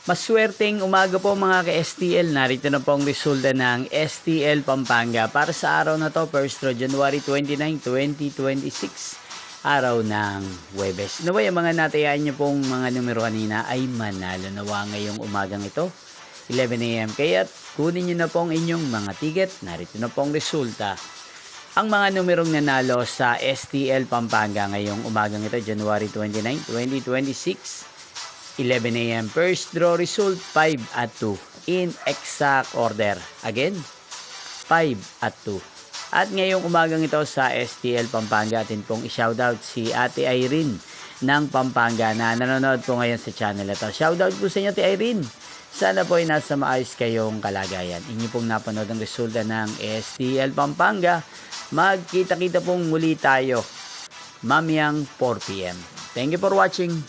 Maswerteng umaga po mga ka-STL. Narito na po ang resulta ng STL Pampanga para sa araw na to, 1 January 29, 2026. Araw ng Huwebes. Naway ang mga natayaan nyo pong mga numero kanina ay manalo nawa ngayong umagang ito, 11 AM. Kaya kunin nyo na po ang inyong mga ticket. Narito na po ang resulta. Ang mga numerong nanalo sa STL Pampanga ngayong umagang ito, January 29, 2026. 11 AM. First draw result, 5 at 2. In exact order. Again, 5 at 2. At ngayong umagang ito sa STL Pampanga, atin pong i-shoutout si Ate Irene ng Pampanga na nanonood po ngayon sa channel ito. Shoutout po sa inyo, Ate Irene. Sana po ay nasa maayos kayong kalagayan. Inyo pong napanood ang resulta ng STL Pampanga. Magkita-kita pong muli tayo mamayang 4 PM. Thank you for watching.